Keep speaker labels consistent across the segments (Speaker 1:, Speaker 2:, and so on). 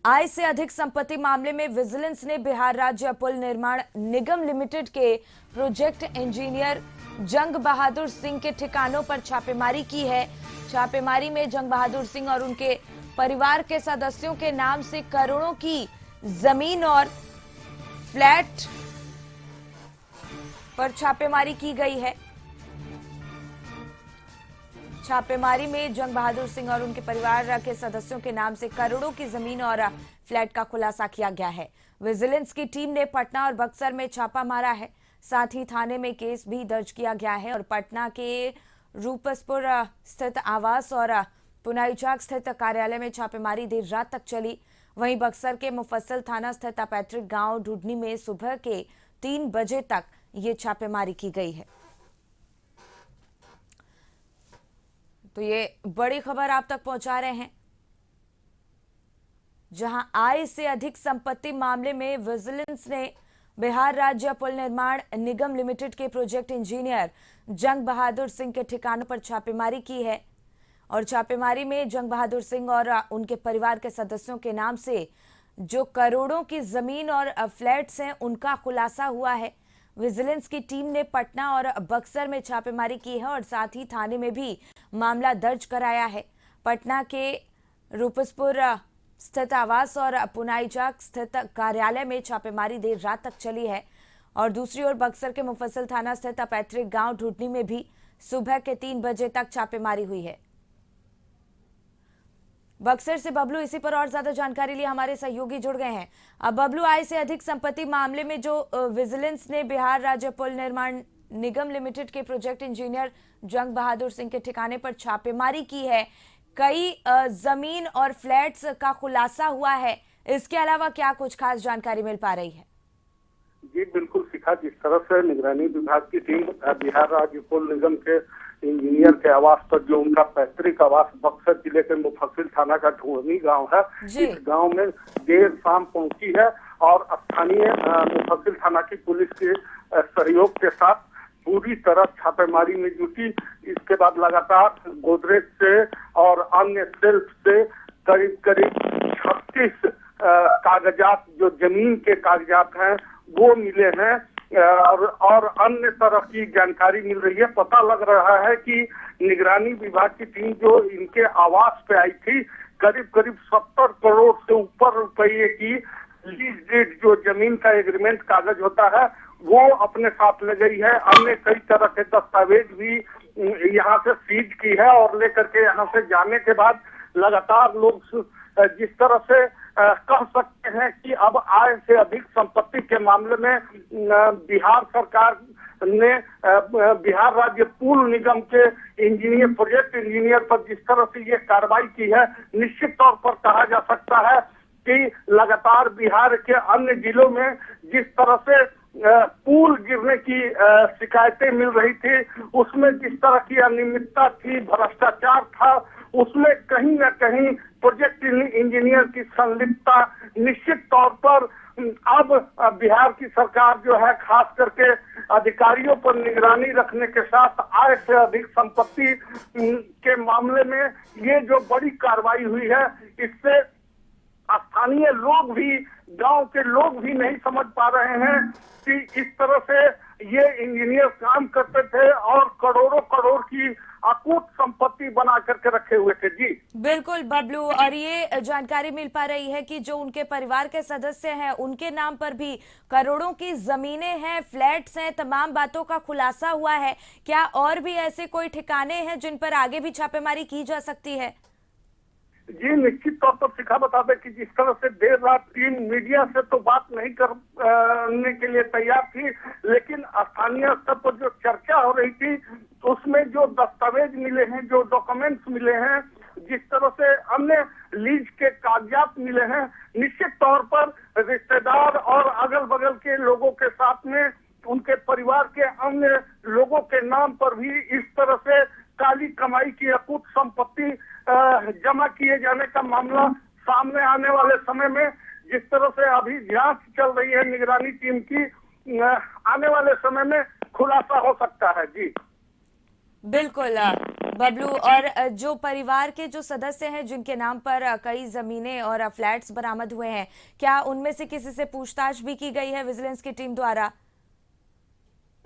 Speaker 1: आय से अधिक संपत्ति मामले में विजिलेंस ने बिहार राज्य पुल निर्माण निगम लिमिटेड के प्रोजेक्ट इंजीनियर जंग बहादुर सिंह के ठिकानों पर छापेमारी की है। छापेमारी में जंग बहादुर सिंह और उनके परिवार के सदस्यों के नाम से करोड़ों की जमीन और फ्लैट पर छापेमारी की गई है। छापेमारी में जंग बहादुर सिंह और उनके परिवार के सदस्यों के नाम से करोड़ों की जमीन और फ्लैट का खुलासा किया गया है। विजिलेंस की टीम ने पटना और बक्सर में छापा मारा है, साथ ही थाने में केस भी दर्ज किया गया है और पटना के रूपसपुर स्थित आवास और पुनाईचाक स्थित कार्यालय में छापेमारी देर रात तक चली। वहीं बक्सर के मुफस्सिल थाना स्थित पैतृक गांव ढूंढनी में सुबह के 3 बजे तक ये छापेमारी की गई है। तो ये बड़ी खबर आप तक पहुंचा रहे हैं, जहां आय से अधिक संपत्ति मामले में विजिलेंस ने बिहार राज्य पुल निर्माण निगम लिमिटेड के प्रोजेक्ट इंजीनियर जंग बहादुर सिंह के ठिकानों पर छापेमारी की है और छापेमारी में जंग बहादुर सिंह और उनके परिवार के सदस्यों के नाम से जो करोड़ों की जमीन और फ्लैट्स हैं उनका खुलासा हुआ है। विजिलेंस की टीम ने पटना और बक्सर में छापेमारी की है और साथ ही थाने में भी मामला दर्ज कराया है। पटना के रूपसपुर स्थित आवास और पुनाईचाक स्थित कार्यालय में छापेमारी देर रात तक चली है और दूसरी ओर बक्सर के मुफस्सिल थाना स्थित पैतृक गांव ढूंढनी में भी सुबह के 3 बजे तक छापेमारी हुई है। बक्सर से बबलू इसी पर और ज्यादा जानकारी लिए हमारे सहयोगी जुड़ गए हैं। अब बबलू, आय से अधिक संपत्ति मामले में जो विजिलेंस ने बिहार राज्य पुल निर्माण निगम लिमिटेड के प्रोजेक्ट इंजीनियर जंग बहादुर सिंह के ठिकाने पर छापेमारी की है, कई जमीन और फ्लैट्स का खुलासा हुआ है, इसके अलावा क्या कुछ खास जानकारी मिल पा रही है?
Speaker 2: जी बिल्कुल शिखा, जिस तरह से निगरानी विभाग की टीम बिहार राज्य पुल निगम के इंजीनियर के आवास पर, जो उनका पैतृक आवास बक्सर जिले के मुफस्सिल थाना का ढूंढनी गांव है, इस गांव में देर शाम पहुंची है और स्थानीय मुफस्सिल थाना की पुलिस के सहयोग के साथ पूरी तरह छापेमारी में जुटी। इसके बाद लगातार गोदरेज से और अन्य सेल्फ से करीब 36 कागजात, जो जमीन के कागजात हैं, वो मिले हैं और अन्य तरह की जानकारी मिल रही है। पता लग रहा है कि निगरानी विभाग की टीम जो इनके आवास पे आई थी, करीब 70 करोड़ से ऊपर रुपये की लीज डीड, जो जमीन का एग्रीमेंट कागज होता है, वो अपने साथ ले गई है। अन्य कई तरह के दस्तावेज भी यहाँ से सीज की है और लेकर के यहाँ से जाने के बाद लगातार लोग जिस तरह से कह सकते हैं कि अब आय से अधिक संपत्ति के मामले में बिहार सरकार ने बिहार राज्य पुल निगम के इंजीनियर, प्रोजेक्ट इंजीनियर पर जिस तरह से ये कार्रवाई की है, निश्चित तौर पर कहा जा सकता है कि लगातार बिहार के अन्य जिलों में जिस तरह से पुल गिरने की शिकायतें मिल रही थी, उसमें जिस तरह की अनियमितता थी, भ्रष्टाचार था, उसमें कहीं न कहीं प्रोजेक्ट इंजीनियर की संलिप्तता निश्चित तौर पर अब बिहार की सरकार जो है, खास करके अधिकारियों पर निगरानी रखने के साथ आय से अधिक संपत्ति के मामले में ये जो बड़ी कार्रवाई हुई है, इससे स्थानीय लोग भी, गांव के लोग भी नहीं समझ पा रहे हैं कि इस तरह से ये इंजीनियर काम करते थे और करोड़ों करोड़ की अकूत संपत्ति बना करके रखे हुए थे। जी
Speaker 1: बिल्कुल बबलू, और ये जानकारी मिल पा रही है कि जो उनके परिवार के सदस्य हैं, उनके नाम पर भी करोड़ों की जमीनें हैं, फ्लैट्स हैं, तमाम बातों का खुलासा हुआ है। क्या और भी ऐसे कोई ठिकाने हैं जिन पर आगे भी छापेमारी की जा सकती है?
Speaker 2: जी निश्चित तौर पर शिखा बता दें कि जिस तरह से देर रात टीम मीडिया से तो बात नहीं करने के लिए तैयार थी, लेकिन स्थानीय स्तर पर जो चर्चा हो रही थी, उसमें जो दस्तावेज मिले हैं, जो डॉक्यूमेंट्स मिले हैं, जिस तरह से अन्य लीज के कागजात मिले हैं, निश्चित तौर पर रिश्तेदार और अगल बगल के लोगों के साथ में उनके परिवार के अन्य लोगों के नाम पर भी इस तरह से काली कमाई की अकूत संपत्ति जमा किए जाने का मामला सामने आने वाले समय में, जिस तरह से अभी जांच चल रही है निगरानी टीम की, आने वाले समय में खुलासा हो सकता है। जी
Speaker 1: बिल्कुल। बबलू, और जो परिवार के जो सदस्य हैं जिनके नाम पर कई जमीनें और फ्लैट्स बरामद हुए हैं, क्या उनमें से किसी से पूछताछ भी की गई है विजिलेंस की टीम द्वारा?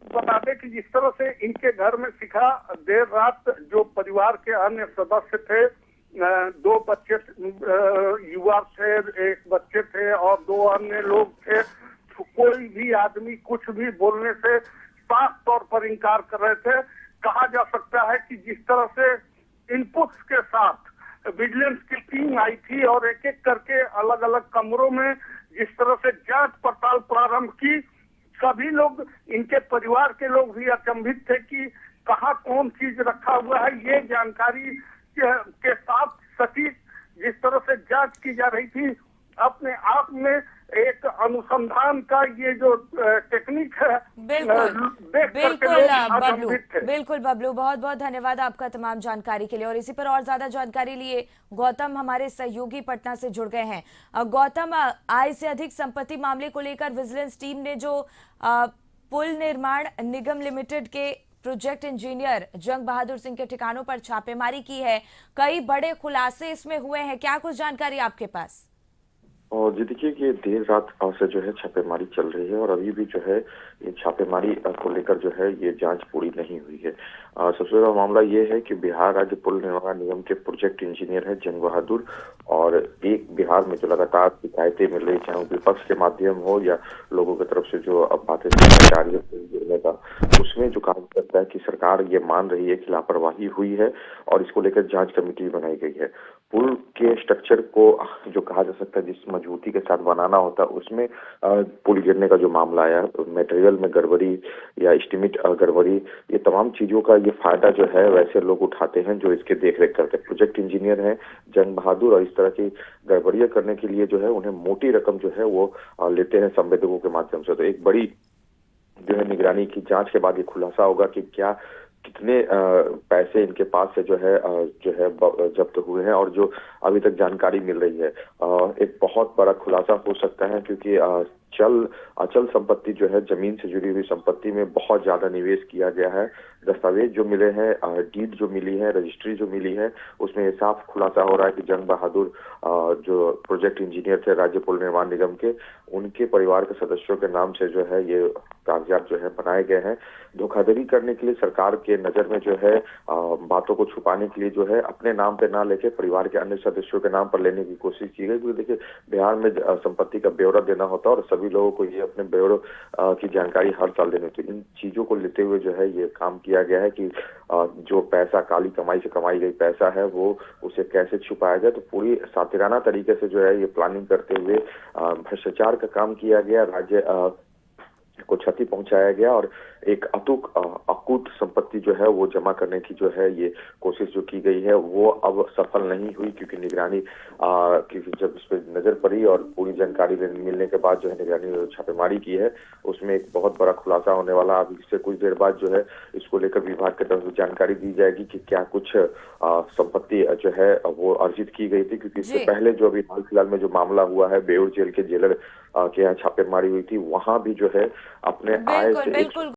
Speaker 2: बता दें कि जिस तरह से इनके घर में शिखा देर रात जो परिवार के अन्य सदस्य थे, दो बच्चे युवा थे, एक बच्चे थे और दो अन्य लोग थे, कोई भी आदमी कुछ भी बोलने से साफ तौर पर इनकार कर रहे थे। कहा जा सकता है कि जिस तरह से इनपुट्स के साथ विजिलेंस की टीम आई थी और एक एक करके अलग अलग कमरों में जिस तरह से जांच पड़ताल प्रारंभ की, सभी लोग, इनके परिवार के लोग भी अचंभित थे कि कहाँ कौन चीज रखा हुआ है। ये जानकारी के साथ सटीक जिस तरह से जांच की जा रही थी, अपने आप में एक अनुसंधान का ये जो टेक्निक है,
Speaker 1: बिल्कुल बबलू, बहुत बहुत धन्यवाद आपका तमाम जानकारी के लिए। और इसी पर और ज्यादा जानकारी लिए गौतम हमारे सहयोगी पटना से जुड़ गए हैं। गौतम, आय से अधिक संपत्ति मामले को लेकर विजिलेंस टीम ने जो पुल निर्माण निगम लिमिटेड के प्रोजेक्ट इंजीनियर जंग बहादुर सिंह के ठिकानों पर छापेमारी की है, कई बड़े खुलासे इसमें हुए हैं, क्या कुछ जानकारी आपके पास?
Speaker 3: और जी देखिए कि देर रात से जो है छापेमारी चल रही है और अभी भी जो है ये छापेमारी को लेकर जो है ये जांच पूरी नहीं हुई है। सबसे बड़ा मामला ये है कि बिहार राज्य पुल निर्माण निगम के प्रोजेक्ट इंजीनियर है जंग बहादुर, और एक बिहार में जो लगातार शिकायतें मिल रही, चाहे वो विपक्ष के माध्यम हो या लोगों की तरफ से जो बातें जा रही है का, उसमें जो काम करता है कि सरकार ये मान रही है कि लापरवाही हुई है और इसको लेकर जांच कमेटी बनाई गई है। पुल के स्ट्रक्चर को जो कहा जा सकता है जिस मजबूती के साथ बनाना होता है, उसमें पुल गिरने का जो मामला आया, मटेरियल में गड़बड़ी या एस्टिमेट गड़बड़ी, ये तमाम चीजों का ये फायदा जो है वैसे लोग उठाते हैं जो इसके देखरेख करते हैं। प्रोजेक्ट इंजीनियर हैं जंग बहादुर और इस तरह की गड़बड़ियां करने के लिए जो है उन्हें मोटी रकम जो है वो लेते हैं संवेदकों के माध्यम से। तो एक बड़ी जो है निगरानी की जांच के बाद ये खुलासा होगा कि क्या कितने पैसे इनके पास से जो है जब्त हुए हैं और जो अभी तक जानकारी मिल रही है एक बहुत बड़ा खुलासा हो सकता है, क्योंकि अचल संपत्ति जो है जमीन से जुड़ी हुई संपत्ति में बहुत ज्यादा निवेश किया गया है। दस्तावेज जो मिले हैं, डीड जो मिली है, रजिस्ट्री जो मिली है, उसमें ये साफ खुलासा हो रहा है कि जंग बहादुर जो प्रोजेक्ट इंजीनियर थे राज्य पुल निर्माण निगम के, उनके परिवार के सदस्यों के नाम से जो है ये कागजात जो है बनाए गए हैं। धोखाधड़ी करने के लिए सरकार के नजर में जो है बातों को छुपाने के लिए जो है अपने नाम पे ना लेके परिवार के अन्य सदस्यों के नाम पर लेने की कोशिश की गई। क्योंकि देखिए बिहार में संपत्ति का ब्यौरा देना होता है और सभी लोगों को ये अपने ब्यौरे की जानकारी हर साल देनी होती है। इन चीजों को लेते हुए जो है ये काम किया गया है कि जो पैसा काली कमाई से कमाई गई पैसा है वो उसे कैसे छुपाया जाए। तो पूरी सातिराना तरीके से जो है ये प्लानिंग करते हुए भ्रष्टाचार का काम किया गया, राज्य को क्षति पहुंचाया गया और एक अकूत संपत्ति जो है वो जमा करने की जो है ये कोशिश जो की गई है वो अब सफल नहीं हुई, क्योंकि निगरानी की जब इस पर नजर पड़ी और पूरी जानकारी मिलने के बाद जो है निगरानी ने छापेमारी की है, उसमें एक बहुत बड़ा खुलासा होने वाला। अभी इससे कुछ देर बाद जो है इसको लेकर विभाग की तरफ से जानकारी दी जाएगी कि क्या कुछ संपत्ति जो है वो अर्जित की गई थी, क्योंकि इससे पहले जो अभी हाल फिलहाल में जो मामला हुआ है बेउर जेल के जेलर के यहाँ छापेमारी हुई थी, वहां भी जो है अपने आय से